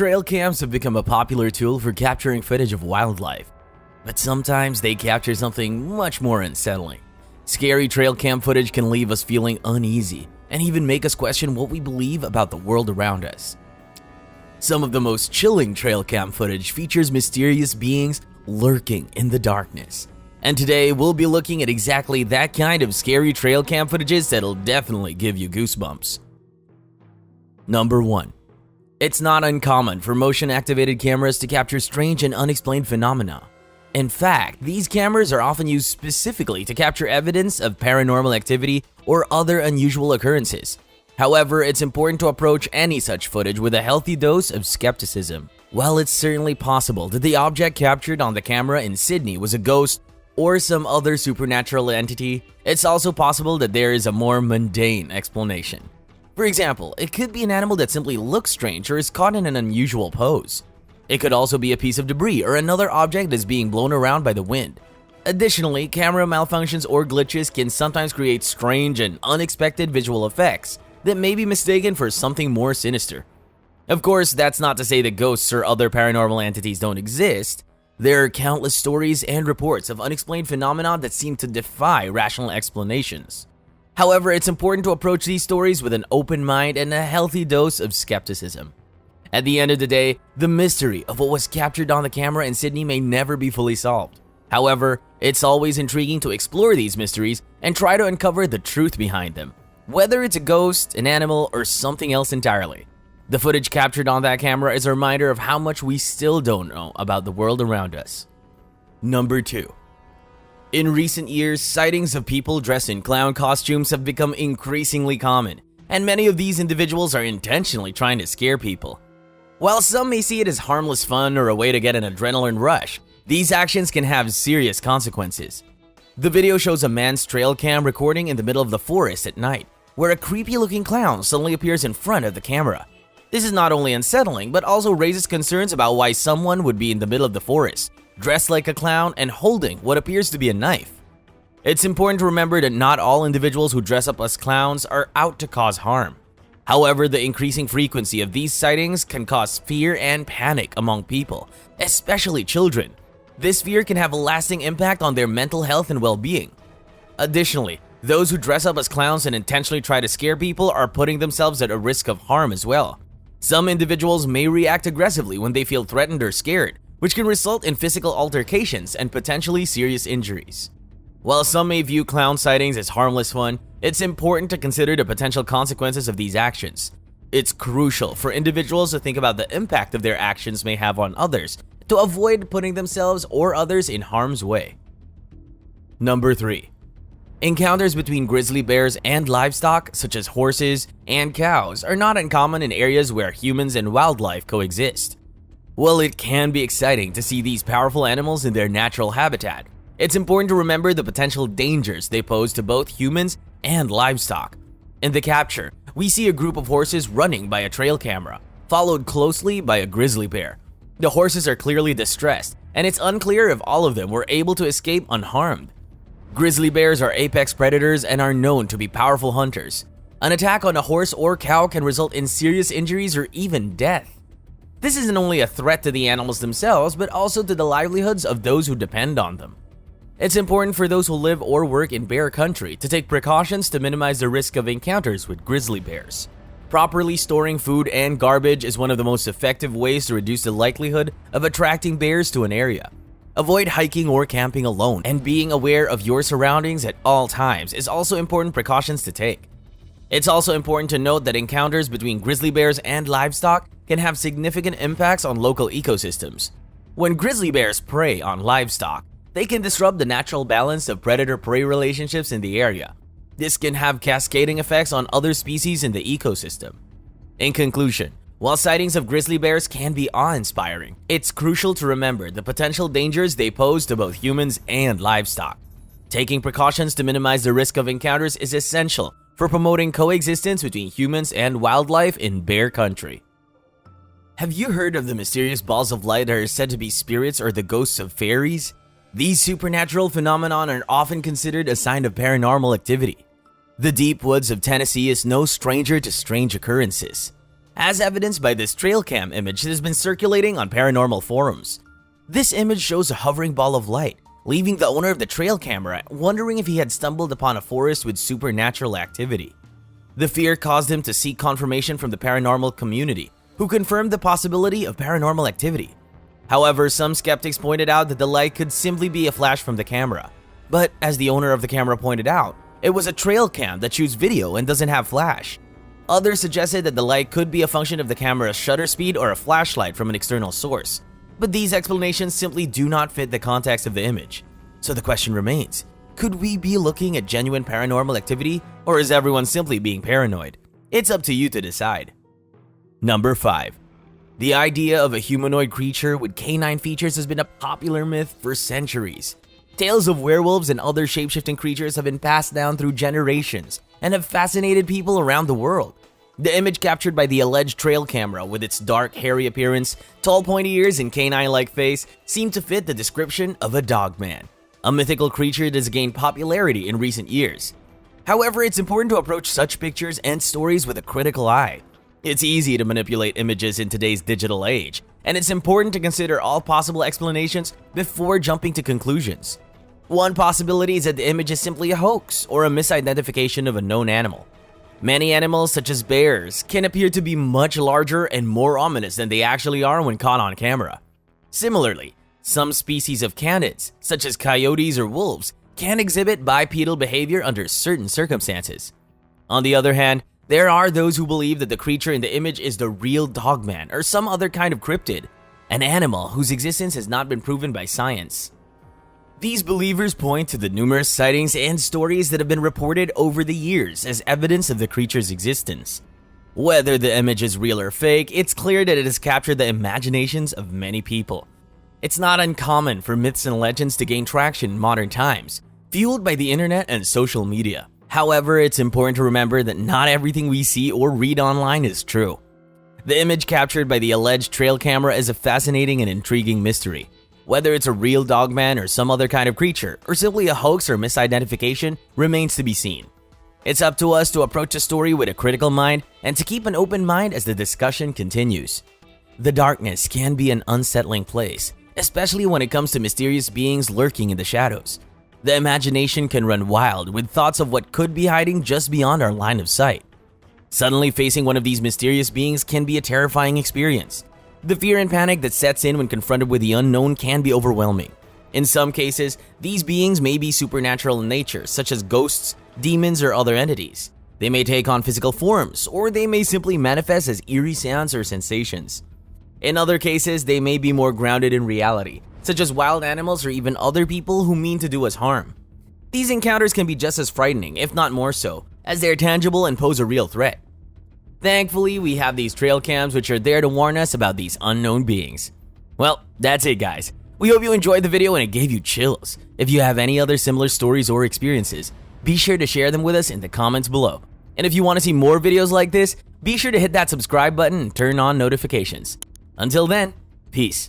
Trail cams have become a popular tool for capturing footage of wildlife, but sometimes they capture something much more unsettling. Scary trail cam footage can leave us feeling uneasy and even make us question what we believe about the world around us. Some of the most chilling trail cam footage features mysterious beings lurking in the darkness. And today we'll be looking at exactly that kind of scary trail cam footages that'll definitely give you goosebumps. Number 1. It's not uncommon for motion-activated cameras to capture strange and unexplained phenomena. In fact, these cameras are often used specifically to capture evidence of paranormal activity or other unusual occurrences. However, it's important to approach any such footage with a healthy dose of skepticism. While it's certainly possible that the object captured on the camera in Sydney was a ghost or some other supernatural entity, it's also possible that there is a more mundane explanation. For example, it could be an animal that simply looks strange or is caught in an unusual pose. It could also be a piece of debris or another object that's being blown around by the wind. Additionally, camera malfunctions or glitches can sometimes create strange and unexpected visual effects that may be mistaken for something more sinister. Of course, that's not to say that ghosts or other paranormal entities don't exist. There are countless stories and reports of unexplained phenomena that seem to defy rational explanations. However, it's important to approach these stories with an open mind and a healthy dose of skepticism. At the end of the day, the mystery of what was captured on the camera in Sydney may never be fully solved. However, it's always intriguing to explore these mysteries and try to uncover the truth behind them, whether it's a ghost, an animal, or something else entirely. The footage captured on that camera is a reminder of how much we still don't know about the world around us. Number 2. In recent years, sightings of people dressed in clown costumes have become increasingly common, and many of these individuals are intentionally trying to scare people. While some may see it as harmless fun or a way to get an adrenaline rush, these actions can have serious consequences. The video shows a man's trail cam recording in the middle of the forest at night, where a creepy-looking clown suddenly appears in front of the camera. This is not only unsettling, but also raises concerns about why someone would be in the middle of the forest, dressed like a clown and holding what appears to be a knife. It's important to remember that not all individuals who dress up as clowns are out to cause harm. However, the increasing frequency of these sightings can cause fear and panic among people, especially children. This fear can have a lasting impact on their mental health and well-being. Additionally, those who dress up as clowns and intentionally try to scare people are putting themselves at a risk of harm as well. Some individuals may react aggressively when they feel threatened or scared, which can result in physical altercations and potentially serious injuries. While some may view clown sightings as harmless fun, it's important to consider the potential consequences of these actions. It's crucial for individuals to think about the impact of their actions may have on others to avoid putting themselves or others in harm's way. Number 3. Encounters between grizzly bears and livestock, such as horses and cows, are not uncommon in areas where humans and wildlife coexist. While it can be exciting to see these powerful animals in their natural habitat, it's important to remember the potential dangers they pose to both humans and livestock. In the capture, we see a group of horses running by a trail camera, followed closely by a grizzly bear. The horses are clearly distressed, and it's unclear if all of them were able to escape unharmed. Grizzly bears are apex predators and are known to be powerful hunters. An attack on a horse or cow can result in serious injuries or even death. This isn't only a threat to the animals themselves, but also to the livelihoods of those who depend on them. It's important for those who live or work in bear country to take precautions to minimize the risk of encounters with grizzly bears. Properly storing food and garbage is one of the most effective ways to reduce the likelihood of attracting bears to an area. Avoid hiking or camping alone, and being aware of your surroundings at all times is also important precautions to take. It's also important to note that encounters between grizzly bears and livestock can have significant impacts on local ecosystems. When grizzly bears prey on livestock, they can disrupt the natural balance of predator-prey relationships in the area. This can have cascading effects on other species in the ecosystem. In conclusion, while sightings of grizzly bears can be awe-inspiring, it's crucial to remember the potential dangers they pose to both humans and livestock. Taking precautions to minimize the risk of encounters is essential for promoting coexistence between humans and wildlife in bear country. Have you heard of the mysterious balls of light that are said to be spirits or the ghosts of fairies? These supernatural phenomena are often considered a sign of paranormal activity. The deep woods of Tennessee is no stranger to strange occurrences. as evidenced by this trail cam image that has been circulating on paranormal forums. This image shows a hovering ball of light, leaving the owner of the trail camera wondering if he had stumbled upon a forest with supernatural activity. The fear caused him to seek confirmation from the paranormal community, who confirmed the possibility of paranormal activity. However, some skeptics pointed out that the light could simply be a flash from the camera. But as the owner of the camera pointed out, it was a trail cam that shoots video and doesn't have flash. Others suggested that the light could be a function of the camera's shutter speed or a flashlight from an external source. But these explanations simply do not fit the context of the image. So the question remains, could we be looking at genuine paranormal activity, or is everyone simply being paranoid? It's up to you to decide. Number 5. The idea of a humanoid creature with canine features has been a popular myth for centuries. Tales of werewolves and other shape-shifting creatures have been passed down through generations and have fascinated people around the world. The image captured by the alleged trail camera, with its dark, hairy appearance, tall, pointy ears, and canine-like face, seemed to fit the description of a dogman, a mythical creature that has gained popularity in recent years. However, it's important to approach such pictures and stories with a critical eye. It's easy to manipulate images in today's digital age, and it's important to consider all possible explanations before jumping to conclusions. One possibility is that the image is simply a hoax or a misidentification of a known animal. Many animals, such as bears, can appear to be much larger and more ominous than they actually are when caught on camera. Similarly, some species of canids, such as coyotes or wolves, can exhibit bipedal behavior under certain circumstances. On the other hand, there are those who believe that the creature in the image is the real dogman or some other kind of cryptid, an animal whose existence has not been proven by science. These believers point to the numerous sightings and stories that have been reported over the years as evidence of the creature's existence. Whether the image is real or fake, it's clear that it has captured the imaginations of many people. It's not uncommon for myths and legends to gain traction in modern times, fueled by the internet and social media. However, it's important to remember that not everything we see or read online is true. The image captured by the alleged trail camera is a fascinating and intriguing mystery. Whether it's a real dogman or some other kind of creature, or simply a hoax or misidentification, remains to be seen. It's up to us to approach a story with a critical mind and to keep an open mind as the discussion continues. The darkness can be an unsettling place, especially when it comes to mysterious beings lurking in the shadows. The imagination can run wild with thoughts of what could be hiding just beyond our line of sight. Suddenly facing one of these mysterious beings can be a terrifying experience. The fear and panic that sets in when confronted with the unknown can be overwhelming. In some cases, these beings may be supernatural in nature, such as ghosts, demons, or other entities. They may take on physical forms, or they may simply manifest as eerie sounds or sensations. In other cases, they may be more grounded in reality, such as wild animals or even other people who mean to do us harm. These encounters can be just as frightening, if not more so, as they are tangible and pose a real threat. Thankfully, we have these trail cams which are there to warn us about these unknown beings. Well, that's it guys. We hope you enjoyed the video and it gave you chills. If you have any other similar stories or experiences, be sure to share them with us in the comments below. And if you want to see more videos like this, be sure to hit that subscribe button and turn on notifications. Until then, peace.